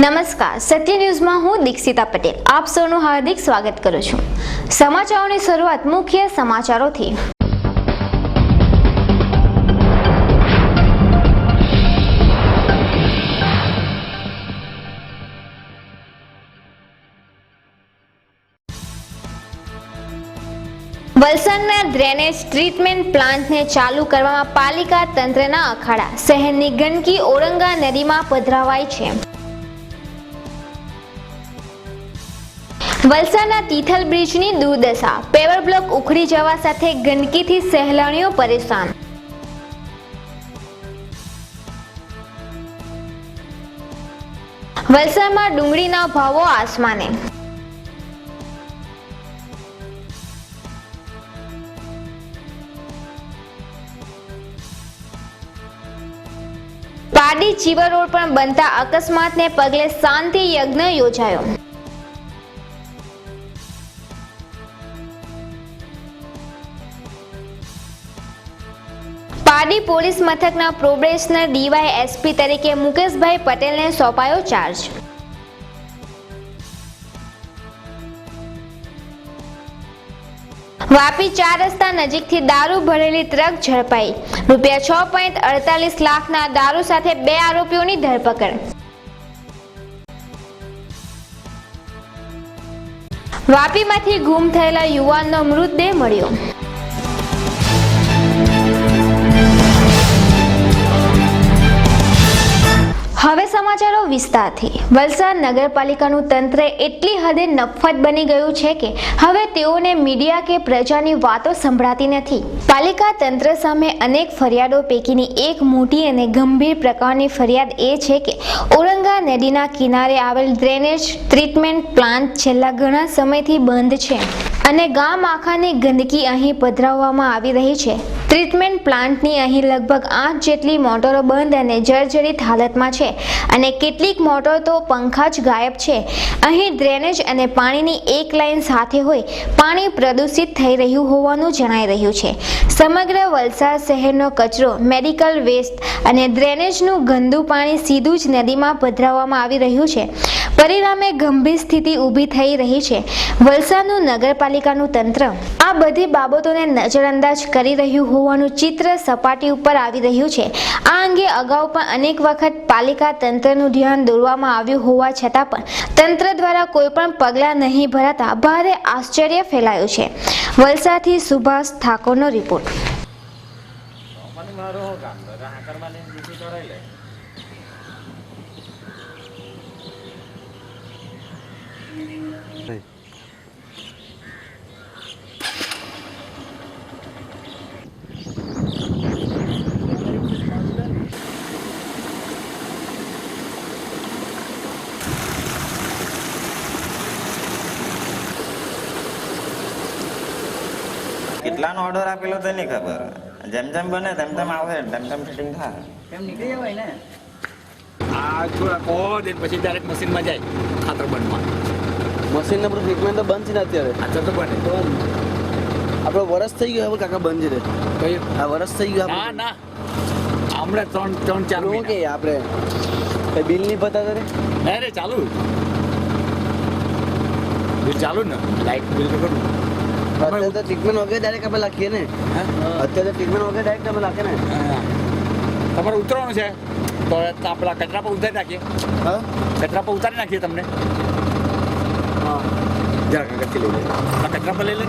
નમસ્કાર, સત્ય ન્યૂઝમાં હું દીક્ષિતા પટેલ આપ સૌનું હાર્દિક સ્વાગત કરું છું। સમાચારોની શરૂઆત મુખ્ય સમાચારોથી। વલસાડના ડ્રેનેજ ટ્રીટમેન્ટ પ્લાન્ટને ચાલુ કરવામાં પાલિકા તંત્રના અખાડા। શહેરની ગંદકી ઔરંગા નદીમાં પધરાવાઈ છે। વલસાડના તિથલ બ્રિજની દુર્દશા। પેવર બ્લોક ઉખડી જવા સાથે ગંદકીથી સહેલાણીઓ પરેશાન। વલસાડમાં ડુંગળીના ભાવો આસમાને। પાડી ચીવર રોડ પર બનતા અકસ્માતને પગલે શાંતિ યજ્ઞ યોજાયો। પાડી પોલીસ મથકના પ્રોબેશનર ડીવાયએસપી તરીકે મુકેશભાઈ પટેલને સોંપાયો ચાર્જ। વાપી 4 રસ્તા નજીકથી દારૂ ભરેલી ટ્રક ઝડપાઈ। ₹6.48 લાખના દારૂ સાથે 2 આરોપીઓની ધરપકડ। વાપીમાંથી ગુમ થયેલા યુવાનનો મૃતદેહ મળ્યો। હવે સમાચારો વિસ્તારથી। વલસાડ નગરપાલિકાનું તંત્ર એટલી હદે નફ્ફત બની ગયું છે કે હવે તેઓને મીડિયા કે પ્રજાની વાતો સંભળાતી નથી। પાલિકા તંત્ર સામે અનેક ફરિયાદો પૈકીની એક મોટી અને ગંભીર પ્રકારની ફરિયાદ એ છે કે ઔરંગા નદીના કિનારે આવેલ ડ્રેનેજ ટ્રીટમેન્ટ પ્લાન્ટ છેલ્લા ઘણા સમયથી બંધ છે અને ગામ આખાની ગંદકી અહીં પધરાવવામાં આવી રહી છે। ટ્રીટમેન્ટ પ્લાન્ટની અહીં લગભગ 8 જેટલી મોટરો બંધ અને જર્જરિત હાલતમાં છે અને કેટલીક મોટરો તો પંખા જ ગાયબ છે। અહીં ડ્રેનેજ અને પાણીની એક લાઇન સાથે હોય પાણી પ્રદૂષિત થઈ રહ્યું હોવાનું જણાઈ રહ્યું છે। સમગ્ર વલસાડ શહેરનો કચરો, મેડિકલ વેસ્ટ અને ડ્રેનેજનું ગંદુ પાણી સીધું જ નદીમાં પધરાવવામાં આવી રહ્યું છે। પરિણામે ગંભીર સ્થિતિ ઊભી થઈ રહી છે। વલસાડનું નગરપાલિકાનું તંત્ર આ બધી બાબતોને નજરઅંદાજ કરી રહ્યું હોવાનું ચિત્ર સપાટી ઉપર આવી રહ્યું છે। આ અંગે અગાઉ પણ અનેક વખત પાલિકા તંત્રનું ધ્યાન દોરવામાં આવ્યું હોવા છતાં પણ તંત્ર દ્વારા કોઈ પણ પગલાં નહીં ભરાતા ભારે આશ્ચર્ય ફેલાયું છે। વલસાડથી સુભાષ ઠાકોરનો રિપોર્ટ। કેટલાનો ઓર્ડર આપેલો તો નહીં ખબર। જેમ જેમ બને તેમ તેમ આવે તેમ તેમ ફિટિંગ થાય એમ નીકળી જવાય ને। આ થોડા કહો દે પછી ડાયરેક્ટ મશીનમાં જાય ખાતર બનવા। મશીન આપણું ટ્રીટમેન્ટ તો બંધ છે ને અત્યારે। આ તો બને આપણો વરસ થઈ ગયો હવે કાકા બંધ છે કયું આ વરસ થઈ ગયું ના ના હમણાં 3-4 શું કે આપણે કઈ બિલ નહીં બતાતા રે અરે ચાલુ બિલ ચાલુ ને લાઈટ બિલ તો કરું અત્યારે તો ટ્રીટમેન્ટ વગેરે ડાયરેક્ટ આપણે લખીએ ને। અત્યારે ટ્રીટમેન્ટ વગેરે ડાયરેક્ટ અમે લખીએ ને। તમારે ઉતરવાનું છે તો આપણા કચરા પર ઉતારી નાખીએ। હા કચરા પર ઉતારી નાખીએ તમને। હા જરા કાગળથી લઈ લે આ કચરા પર લઈ લે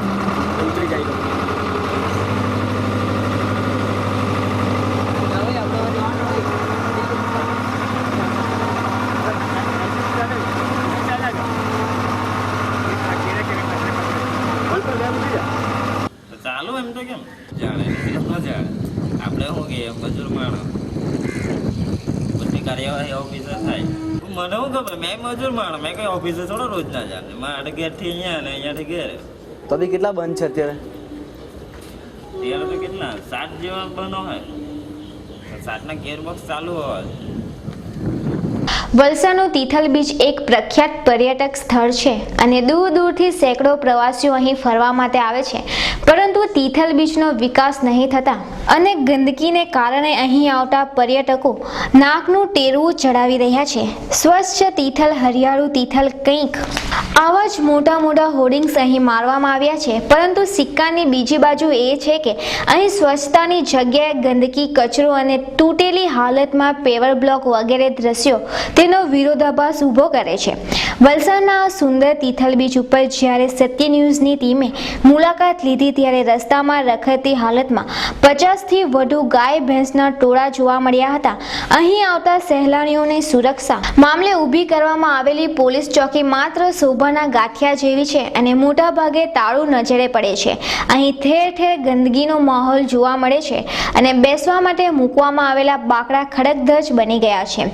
ઉતરી જાય તો ન જાણે આપણે શું કહીએ મજૂર માણસ બધી કાર્યવાહી ઓફિસે થાય મને શું ખબર મેં મજૂર માણસ મેં કઈ ઓફિસે થોડો રોજ ના જાણે મારે ઘેરથી અહીંયા ને અહીંયાથી ઘેર તો બી કેટલા બંધ છે અત્યારે ત્યારે તો કેટલા 7 જેવા બંધ હોય 7ના ગેરબોક્સ ચાલુ હોય વલસાડનું તિથલ બીચ એક પ્રખ્યાત પર્યટક સ્થળ છે અને દૂર દૂરથી સેંકડો પ્રવાસીઓ અહીં ફરવા માટે આવે છે પરંતુ તિથલ બીચનો વિકાસ નહીં થતા અને ગંદકીને કારણે અહીં આવતા પર્યટકો નાકનું ટેરવું ચડાવી રહ્યા છે સ્વચ્છ તિથલ હરિયાળું તિથલ કંઈક આવા જ મોટા મોટા હોર્ડિંગ્સ અહીં મારવામાં આવ્યા છે પરંતુ સિક્કાની બીજી બાજુ એ છે કે અહીં સ્વચ્છતાની જગ્યાએ ગંદકી કચરો અને તૂટેલી હાલતમાં પેવર બ્લોક વગેરે દ્રશ્યો તેનો વિરોધાભાસ ઊભો કરે છે વલસાડના આ સુંદર તિથલ બીચ ઉપર જ્યારે સત્ય ન્યૂઝની ટીમે મુલાકાત લીધી ત્યારે રસ્તામાં રખડતી હાલતમાં 50થી વધુ ગાય ભેંસના ટોળા જોવા મળ્યા હતા અહીં આવતા સહેલાણીઓની સુરક્ષા મામલે ઊભી કરવામાં આવેલી પોલીસ ચોકી માત્ર શોભાના ગાંઠિયા જેવી છે અને મોટા ભાગે તાળું નજરે પડે છે અહીં ઠેર ઠેર ગંદકીનો માહોલ જોવા મળે છે અને બેસવા માટે મૂકવામાં આવેલા બાકડા ખડકધજ બની ગયા છે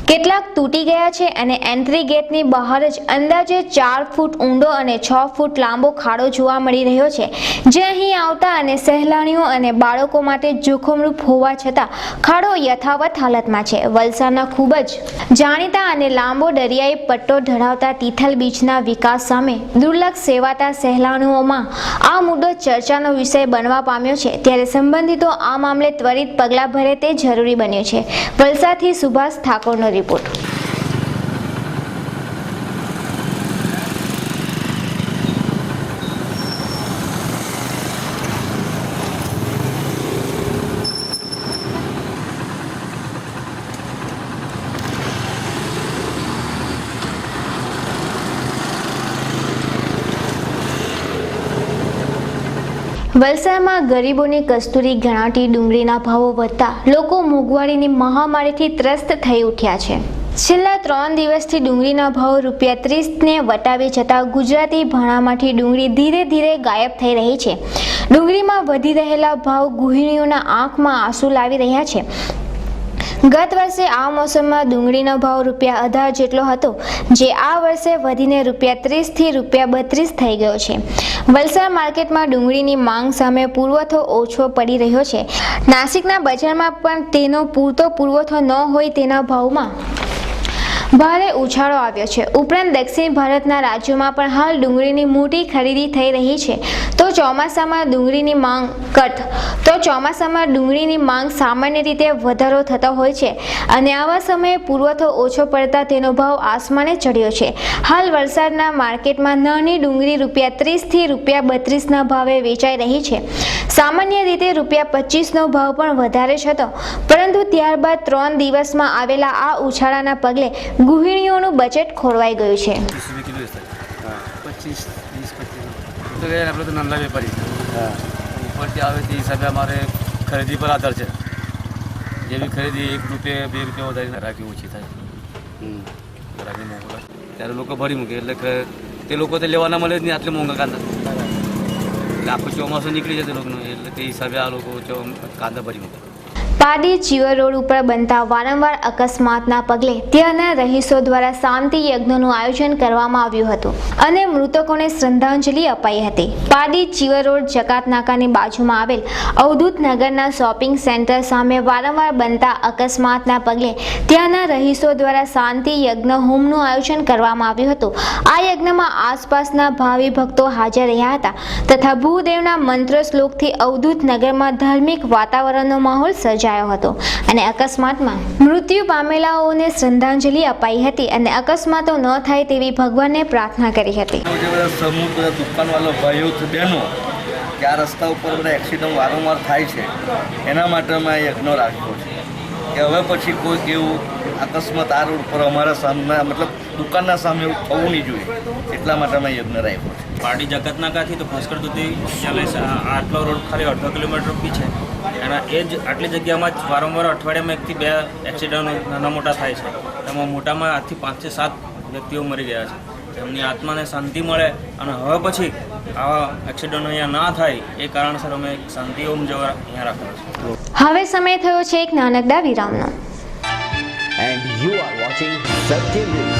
કેટલાક તૂટી ગયા છે અને એન્ટ્રી ગેટની બહાર જ અંદાજે 4 ફૂટ ઊંડો અને 6 ફૂટ લાંબો ખાડો જોવા મળી રહ્યો છે જે અહીં આવતા અને સહેલાણીઓ અને બાળકો માટે જોખમરૂપ હોવા છતાં ખાડો યથાવત હાલતમાં છે વલસાડના ખૂબ જ જાણીતા અને લાંબો દરિયાઈ પટ્ટો ધરાવતા તિથલ બીચના વિકાસ સામે દુર્લક્ષ સેવાતા સહેલાણીઓમાં આ મુદ્દો ચર્ચાનો વિષય બનવા પામ્યો છે ત્યારે સંબંધિતો આ મામલે ત્વરિત પગલાં ભરે તે જરૂરી બન્યું છે વલસાડથી સુભાષ ઠાકોરનો રિપોર્ટ વલસાડમાં ગરીબોની કસ્તુરી ગણાતી ડુંગળીના ભાવો વધતા લોકો મોંઘવારીની મહામારીથી ત્રસ્ત થઈ ઉઠ્યા છે છેલ્લા 3 દિવસથી ડુંગળીના ભાવ ₹30ને વટાવી જતા ગુજરાતી ભાણામાંથી ડુંગળી ધીરે ધીરે ગાયબ થઈ રહી છે ડુંગળીમાં વધી રહેલા ભાવ ગૃહિણીઓના આંખમાં આંસુ લાવી રહ્યા છે ગત વર્ષે આ મોસમમાં ડુંગળીનો ભાવ ₹18 જેટલો હતો જે આ વર્ષે વધીને ₹30 થી ₹32 થઈ ગયો છે વલસાડ માર્કેટમાં ડુંગળીની માંગ સામે પુરવઠો ઓછો પડી રહ્યો છે નાસિકના બજારમાં પણ તેનો પૂરતો પુરવઠો ન હોય તેના ભાવમાં ભારે ઉછાળો આવ્યો છે ઉપરાંત દક્ષિણ ભારતના રાજ્યોમાં પણ હાલ ડુંગળીની મોટી ખરીદી થઈ રહી છે તો ચોમાસામાં ડુંગળીની માંગ સામાન્ય રીતે વધારો થતો હોય છે અને આવા સમયે પુરવઠો ઓછો પડતા તેનો ભાવ આસમાને ચડ્યો છે હાલ વલસાડના માર્કેટમાં નાની ડુંગળી ₹30 થી ₹32ના ભાવે વેચાઈ રહી છે સામાન્ય રીતે ₹25નો ભાવ પણ વધારે જ હતો પરંતુ ત્યારબાદ 3 દિવસમાં આવેલા આ ઉછાળાના પગલે ગૃહિણીઓનું બજેટ ખોરવાઈ ગયું છે 25 तो गए આપણે તો નાના વેપારી ઉપરથી આવે તે હિસાબે અમારે ખરીદી પર આધાર છે જેવી ખરીદી ₹1 2 વધારે રાખી ઓછી થાય રાખી મોંઘા ત્યારે લોકો ભરી મૂકે એટલે તે લોકો તો લેવાના મળે જ નહીં આટલે મોંઘા કાંદા એટલે આખું ચોમાસું નીકળી જશે લોકોનું એટલે તે હિસાબે આ લોકો કાંદા ભરી મૂકે પાડી ચીવર રોડ ઉપર બનતા વારંવાર અકસ્માતના પગલે ત્યાંના રહીશો દ્વારા શાંતિ યજ્ઞનું આયોજન કરવામાં આવ્યું હતું અને મૃતકોને શ્રદ્ધાંજલિ અપાઈ હતી પાડી ચીવર રોડ જકાત નાકાની બાજુમાં આવેલ અવધૂત નગરના શોપિંગ સેન્ટર સામે વારંવાર બનતા અકસ્માતના પગલે ત્યાંના રહીશો દ્વારા શાંતિ યજ્ઞ હોમનું આયોજન કરવામાં આવ્યું હતું આ યજ્ઞમાં આસપાસના ભાવિ ભક્તો હાજર રહ્યા હતા તથા ભૂદેવના મંત્ર શ્લોકથી અવધૂત નગરમાં ધાર્મિક વાતાવરણનો માહોલ સર્જાયો હતો અને અકસ્માતમાં મૃત્યુ પામેલાઓને શ્રદ્ધાંજલિ અપાઈ હતી અને અકસ્માતો ન થાય તેવી ભગવાનને પ્રાર્થના કરી હતી સમૂહ બધા દુકાનવાળા ભાઈઓ બહેનો કે આ રસ્તા ઉપર બધા એક્સિડન્ટ વારંવાર થાય છે એના માટે અમે યજ્ઞ રાખ્યો છે કે હવે પછી કોઈક એવું અકસ્માત આ રોડ પર અમારા સામે મતલબ દુકાનના સામે એવું થવું નહીં જોઈએ એટલા માટે અમે યજ્ઞ રાખ્યો છે પાડી જગતનાકાથી તો ભાસ્કર સુધી આટલો રોડ ખાલી 1.5 કિલોમીટર બી છે એના એ જ આટલી જગ્યામાં જ વારંવાર અઠવાડિયામાં 1 થી 2 એક્સિડન્ટ નાના મોટા થાય છે એમાં મોટામાં 8 થી 5 થી 7 વ્યક્તિઓ મરી ગયા છે એમની આત્માને શાંતિ મળે અને હવે પછી આવા એક્સિડન્ટ અહીંયા ના થાય એ કારણસર અમે શાંતિ ઓમ જવા અહીંયા રાખેલો છે. હવે સમય થયો છે એક નાનકડા વિરામનો. and you are watching Satya News.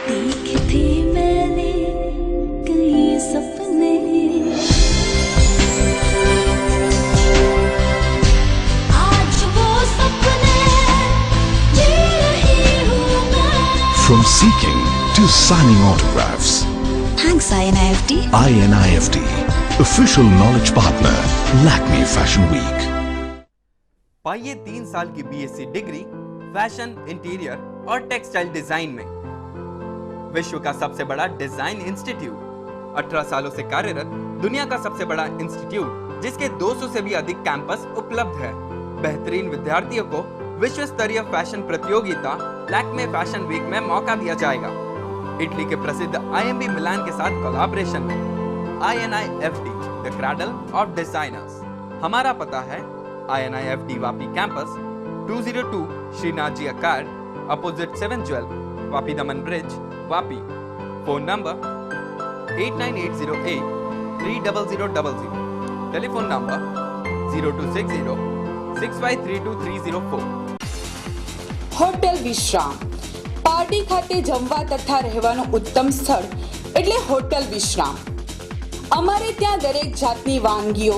देखे थे मैंने कई सपने आज वो सपने जी रही हूँ मैं. From seeking to signing autographs. Thanks INIFT. INIFT, official knowledge partner, Lakme Fashion Week. पाइए 3 साल की बीएससी डिग्री फैशन, इंटीरियर और टेक्सटाइल डिजाइन में. विश्व का सबसे बड़ा डिजाइन इंस्टीट्यूट, 18 सालों से कार्यरत, दुनिया का सबसे बड़ा इंस्टीट्यूट जिसके 200 से भी अधिक कैंपस उपलब्ध है. बेहतरीन विद्यार्थियों को विश्व स्तरीय फैशन प्रतियोगिता लैक्मे फैशन वीक में मौका दिया जाएगा. इटली के प्रसिद्ध IMB मिलान के साथ कोलैबोरेशन में. INIFT, the cradle of designers. हमारा पता है INIFT Vapi campus, 202 Shrinath ji अकार्ड, opposite 7 jewel, Vapi दमन bridge, Vapi. Phone number 8980830000. Telephone number 0260 6532 hotel વિશ્રામ. પારડી ખાતે જમવા તથા રહેવાનું ઉત્તમ સ્થળ એટલે હોટેલ વિશ્રામ. અમારે ત્યાં દરેક જાતની વાનગીઓ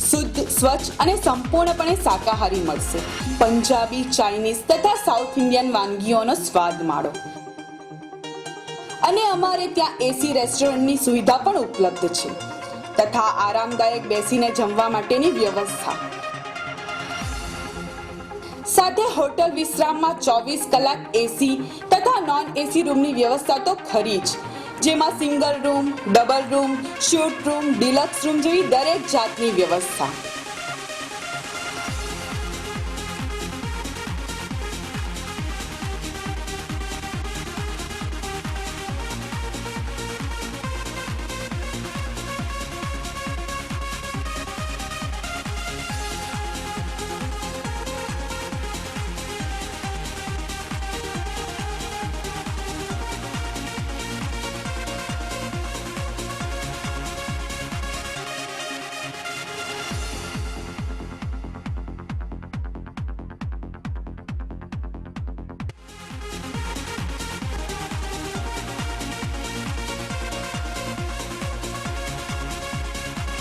શુદ્ધ, સ્વચ્છ અને સંપૂર્ણપણે શાકાહારી મળશે. પંજાબી, ચાઇનીઝ તથા સાઉથ ઇન્ડિયન વાનગીઓનો સ્વાદ માણો. અને અમારે ત્યાં એસી રેસ્ટોરન્ટની સુવિધા પણ ઉપલબ્ધ છે તથા આરામદાયક બેસીને જમવા માટેની વ્યવસ્થા. સાથે હોટલ વિશ્રામમાં 24 કલાક એસી તથા નોન એસી રૂમની વ્યવસ્થા તો ખરી જ, જેમાં single room, double room, suite room, deluxe room જેવી દરેક જાતની વ્યવસ્થા.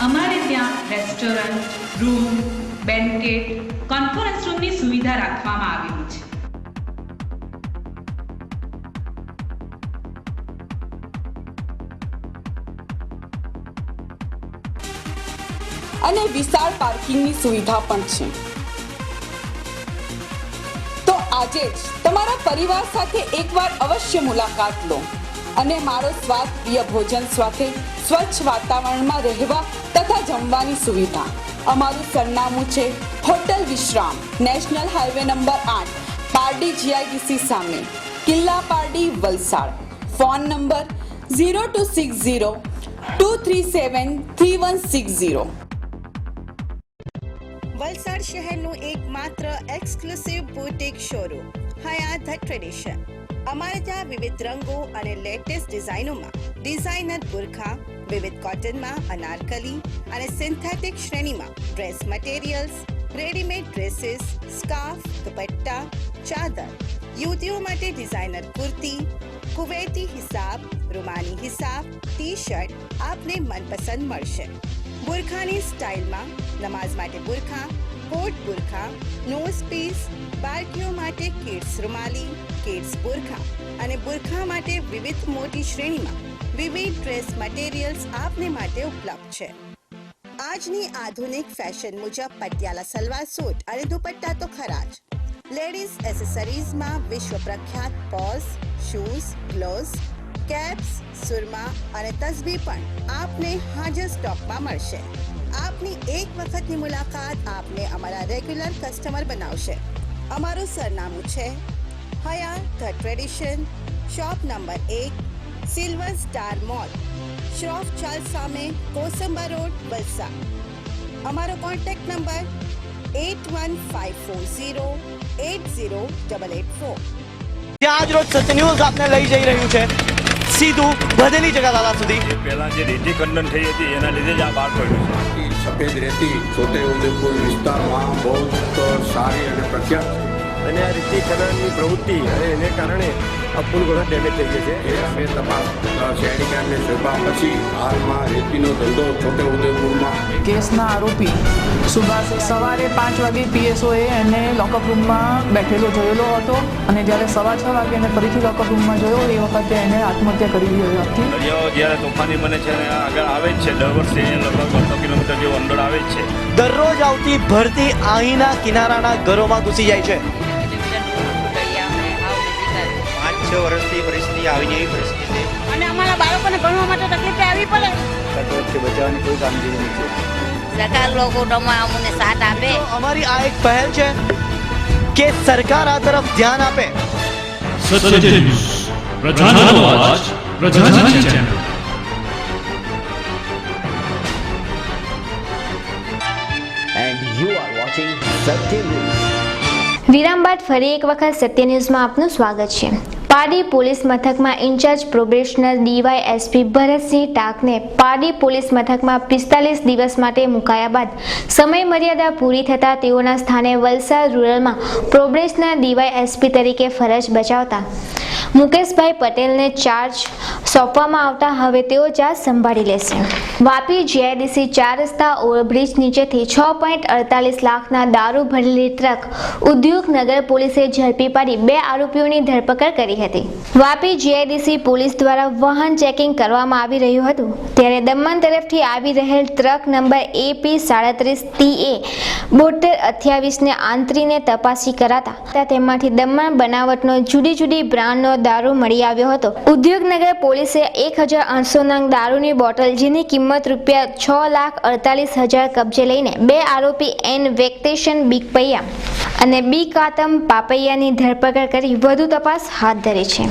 અમારે ત્યાં રેસ્ટોરન્ટ, રૂમ, બેન્કેટ, કોન્ફરન્સ રૂમની સુવિધા રાખવામાં આવેલી છે. અને વિશાળ પાર્કિંગની સુવિધા પણ છે. તો આજે જ તમારા પરિવાર સાથે એકવાર અવશ્ય મુલાકાત લો અને મારો સ્વાદ પ્રિય ભોજન સાથે સ્વચ્છ વાતાવરણમાં રહેવા તથા જમવાની સુવિધા. અમારું સરનામું છે hotel Vishram, national highway number 8, Pardi GIDC સામે, કિલ્લા પારડી, વલસાડ. Phone number 0260 237 3160. વલસાડ શહેરનું એકમાત્ર exclusive boutique showroom Hayat the tradition. અમારે ત્યાં વિવિધ રંગો અને લેટેસ્ટ ડિઝાઇનોમાં ડિઝાઇનર બુરખા, વિવિધ કોટનમાં અનારકલી અને સિન્થેટિક શ્રેણીમાં dress materials, readymade dresses, scarf, dupatta, ચાદર, યુવતીઓ માટે ડિઝાઇનર કુર્તી, કુવૈતી હિસાબ, રૂમાની હિસાબ, ટી-શર્ટ આપને મનપસંદ મળશે. બુરખાની સ્ટાઇલમાં નમાઝ માટે બુરખા, કોટ બુરખા, નોઝ પીસ, બાળકીઓ માટે કિડ્સ રૂમાલી, કિડ્સ બુરખા અને બુરખા માટે વિવિધ મોટી શ્રેણીમાં વિવિધ ડ્રેસ મટીરિયલ્સ આપને માટે ઉપલબ્ધ છે. આજની આધુનિક ફેશન મુજબ પટિયાલા સલવાર સૂટ અને દુપટ્ટા તો ખરા જ. લેડીઝ એસેસરીઝમાં વિશ્વ પ્રખ્યાત પર્સ, શૂઝ, ગ્લોવ્સ, કેપ્સ, સુરમા અને તસ્બી પણ આપને હાજર સ્ટોકમાં મળશે. આપની એક વખતની મુલાકાત આપને અમારા રેગ્યુલર કસ્ટમર બનાવશે. અમારું સરનામું છે Hayat the tradition, shop number 1, silver star mall, Shroff Chal સામે, કોસંબા રોડ, વલસાડ. અમારો કોન્ટેક્ટ નંબર 8154080884. ત્યાં આજ રોજ સત્ય ન્યૂઝ આપને લઈ જઈ રહ્યું છે સીધું વધેલી જગાતાલા સુધી. પહેલાં જે રેતી ખંડન થઈ હતી એના લીધે જ આ બહાર પડ્યું છે. સફેદ રેતી છોટે ઉદેપુર વિસ્તારમાં બહુ સારી અને પ્રખ્યાત છે અને આ રેતી ખનનની પ્રવૃત્તિ અને એને કારણે આ પુલ ઘણો ડેમેજ થઈ ગયો છે. એ અમે તપાસ શહેરી કામને શોધવા પછી હાલમાં રેતીનો ધંધો છોટે ઉદેપુરમાં. કેસના આરોપી સુભાષ સવારે 5 વાગે પીએસઓએ એને લોકઅપ રૂમમાં બેઠેલો જોયેલો હતો અને જ્યારે 6:15 વાગે એને ફરીથી લોકઅપ રૂમમાં જોયો એ વખતે એને આત્મહત્યા કરી લીધી હતી. દરિયાઓ જ્યારે તોફાની બને છે અને આગળ આવે જ છે, દર વર્ષે લગભગ 200 કિલોમીટર જેવું અંદર આવે જ છે. દરરોજ આવતી ભરતી અહીંના કિનારાના ઘરોમાં ઘૂસી જાય છે. 5-6 વર્ષથી પરિસ્થિતિ આવી જેવી પરિસ્થિતિ અને અમારા બાળકોને ભણવા માટે તકલીફ આવી પડે. તટવર્ષથી બચાવવાની કોઈ કામગીરી નથી. સરકાર લોકો અમને સાથ આપે. અમારી આ એક પહેલ છે કે સરકાર આ તરફ ધ્યાન આપે. સત્ય ન્યૂઝ, પ્રજાનો અવાજ, પ્રજાની channel. And you are watching Satya News. વિરામ બાદ ફરી એક વખત સત્ય ન્યૂઝમાં આપનું સ્વાગત છે. પાડી પોલીસ મથકમાં ઇન્ચાર્જ પ્રોબેશનર ડીવાયએસપી ભરતસિંહ ટાકને પાડી પોલીસ મથકમાં 45 દિવસ માટે મુકાયા બાદ સમય મર્યાદા પૂરી થતાં તેઓના સ્થાને વલસાડ રૂરલમાં પ્રોબેશનર ડીવાયએસપી તરીકે ફરજ બજાવતા મુકેશભાઈ પટેલને ચાર્જ સોંપવામાં આવતા હવે તેઓ ચાર્જ સંભાળી લેશે. વાપી જીઆઈડીસી 4 રસ્તા ઓવરબ્રિજ નીચેથી 6.48 લાખના દારૂ ભરેલી ટ્રક ઉદ્યોગનગર પોલીસે ઝડપી પાડી 2 આરોપીઓની ધરપકડ કરી હતી. વાપી જીઆઈડીસી પોલીસ દ્વારા વાહન ચેકિંગ કરવામાં આવી રહ્યું હતું ત્યારે દમણ તરફથી આવી રહેલ ટ્રક નંબર AP 37TA 7228 ને આંતરીને તપાસી કરાતા તેમાંથી દમણ બનાવટનો જુદી જુદી બ્રાન્ડનો દારૂ મળી આવ્યો હતો. ઉદ્યોગનગર પોલીસે 1800 નંગ દારૂની બોટલ જેની કિંમત ₹6,48,000 કબજે લઈને 2 આરોપી N વેંકટેશન બીકપૈયા અને બી કાતમ પાપૈયાની ધરપકડ કરી વધુ તપાસ હાથ ધરી છે.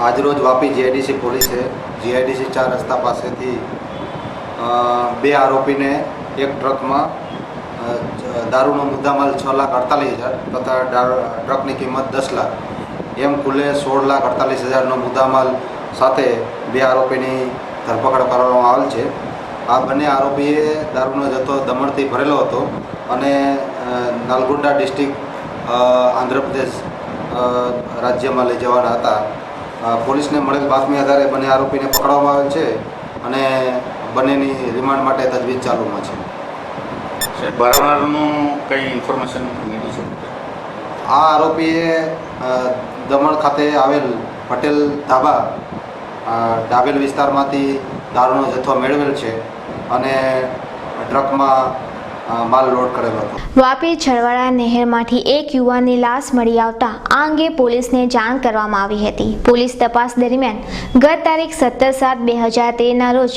આજરોજ વાપી જીઆઈડીસી પોલીસે જીઆઈડીસી 4 રસ્તા પાસેથી 2 આરોપીને એક ટ્રકમાં દારૂનો મુદ્દામાલ 6,48,000 તથા ટ્રકની કિંમત 10 લાખ એમ કુલે 16,48,000નો મુદ્દામાલ સાથે 2 આરોપીની ધરપકડ કરવામાં આવેલ છે. આ બંને આરોપીએ દારૂનો જથ્થો દમણથી ભરેલો હતો અને નલગોંડા ડિસ્ટ્રિક્ટ આંધ્રપ્રદેશ રાજ્યમાં લઈ જવાના હતા. પોલીસને મળેલ બાતમી આધારે બંને આરોપીને પકડવામાં આવેલ છે અને બંનેની રિમાન્ડ માટે તજવીજ ચાલુમાં છે. બરાબરનું કંઈ ઇન્ફોર્મેશન મળી છે? આ આરોપીએ દમણ ખાતે આવેલ પટેલ ધાબા ડાબેલ વિસ્તારમાંથી દારૂનો જથ્થો મેળવેલ છે અને ટ્રકમાં માલ લોડ કરેલો હતો. વાપી છળવાડા નહેરમાંથી એક યુવાનની લાશ મળી આવતા આ અંગે પોલીસને જાણ કરવામાં આવી હતી. પોલીસ તપાસ દરમિયાન ગત તારીખ 17/7/2013ના રોજ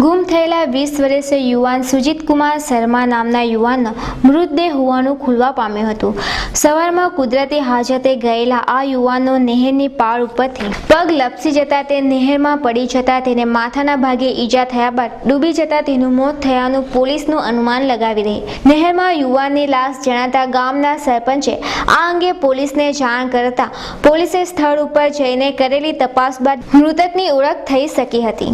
ગુમ થયેલા 20 વર્ષીય યુવાન સુજીતકુમાર શર્મા નામના યુવાનનો મૃતદેહ હોવાનું ખુલવા પામ્યું હતું. સવારમાં કુદરતી હાજતે ગયેલા આ યુવાનનો નહેરની પાળ ઉપરથી પગ લપસી જતા તે નહેરમાં પડી જતા તેને માથાના ભાગે ઈજા થયા બાદ ડૂબી જતા તેનું મોત થયાનું પોલીસનું અનુમાન લગાવી રહી. નહેરમાં યુવાનની લાશ જણાતા ગામના સરપંચે આ અંગે પોલીસને જાણ કરતા પોલીસે સ્થળ ઉપર જઈને કરેલી તપાસ બાદ મૃતકની ઓળખ થઈ શકી હતી.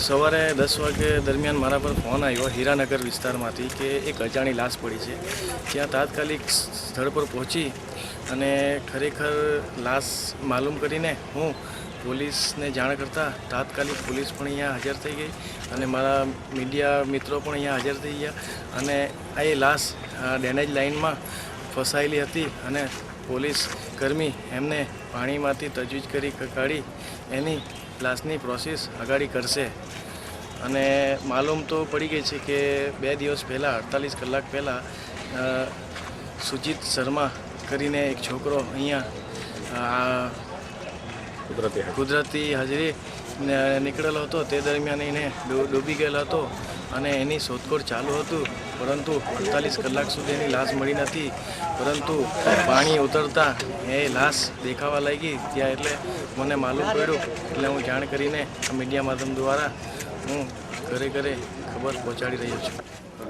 સવારે 10 વાગે દરમિયાન મારા પર ફોન આવ્યો હીરાનગર વિસ્તારમાંથી કે એક અજાણી લાશ પડી છે. ત્યાં તાત્કાલિક સ્થળ પર પહોંચી અને ખરેખર લાશ માલુમ કરીને હું પોલીસને જાણ કરતાં તાત્કાલિક પોલીસ પણ અહીંયા હાજર થઈ ગઈ અને મારા મીડિયા મિત્રો પણ અહીંયા હાજર થઈ ગયા અને આ એ લાશ ડેમેજ લાઇનમાં ફસાયેલી હતી અને પોલીસ કર્મી એમને પાણીમાંથી તજવીજ કરી કાઢી એની લાશની પ્રોસેસ આગળ કરશે. અને માલુમ તો પડી ગઈ છે કે 2 દિવસ પહેલાં 48 કલાક પહેલાં સુજીત શર્મા કરીને એક છોકરો અહીંયા કુદરતી હાજરી નીકળેલો હતો. તે દરમિયાન એને ડૂબી ગયેલો હતો અને એની શોધખોળ ચાલુ હતું, પરંતુ 48 કલાક સુધી એની લાશ મળી નથી. પરંતુ પાણી ઉતરતા એ લાશ દેખાવા લાગી ત્યાં એટલે મને માલુમ પડ્યું, એટલે હું જાણ કરીને આ મીડિયા માધ્યમ દ્વારા હું ઘરે ઘરે ખબર પહોંચાડી રહ્યો છું.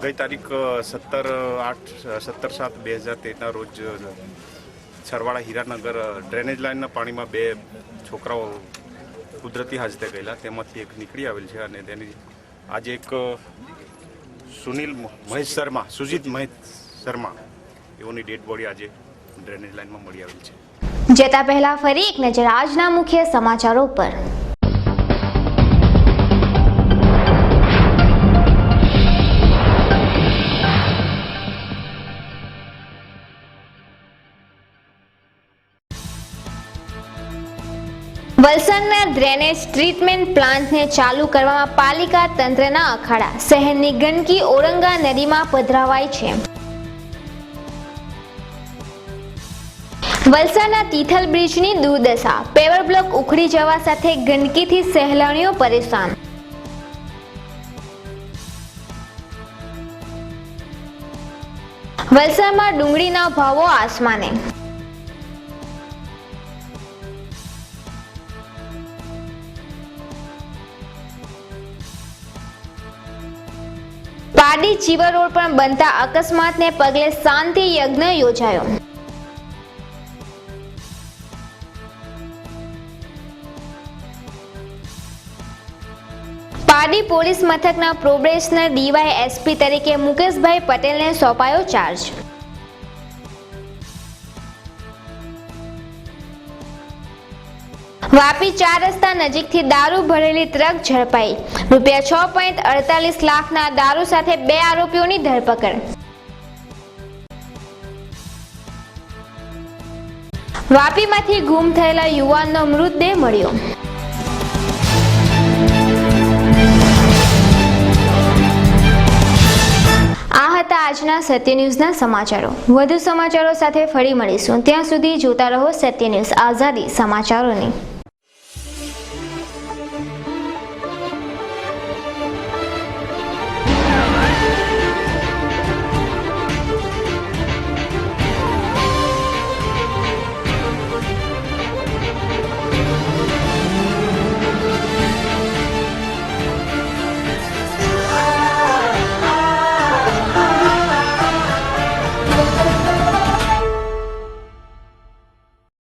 ગઈ તારીખ 17/7/2013ના રોજ સરવાળા હીરાનગર ડ્રેનેજ લાઇનના પાણીમાં 2 છોકરાઓ કુદરતી હાજતે ગયેલા, તેમાંથી એક નીકળી આવેલ છે અને તેની આજે એક સુજીત મહેશ શર્મા એઓની ડેડ બોડી આજે ડ્રેનેજ લાઇનમાં મળી આવેલ છે. જતા પહેલા ફરી એક નજર આજના મુખ્ય સમાચારો પર. વલસાડના ડ્રેનેજ ટ્રીટમેન્ટ પ્લાન્ટને ચાલુ કરવામાં પાલિકા તંત્રના અખાડા. શહેરની ગંદકી ઔરંગા નદીમાં પધરાવાઈ છે. વલસાડના તિથલ બ્રિજની દુર્દશા. પેવર બ્લોક ઉખડી જવા સાથે ગંદકીથી સહેલાણીઓ પરેશાન. વલસાડમાં ડુંગળીના ભાવો આસમાને. પાડી ચીવર રોડ પર બનતા અકસ્માતને પગલે શાંતિ યજ્ઞ યોજાયો. પાડી પોલીસ મથકના પ્રોબેશનર ડીવાયએસપી તરીકે મુકેશભાઈ પટેલને સોંપાયો ચાર્જ. વાપી 4 રસ્તા નજીકથી દારૂ ભરેલી ટ્રક ઝડપાઈ. ₹6.48 લાખના દારૂ સાથે 2 આરોપીઓની ધરપકડ. વાપીમાંથી ગુમ થયેલા યુવાનનો મૃતદેહ મળ્યો. આ હતા આજના સત્ય ન્યૂઝના સમાચારો. વધુ સમાચારો સાથે ફરી મળીશું. ત્યાં સુધી જોતા રહો સત્ય ન્યૂઝ, આઝાદી સમાચારોની.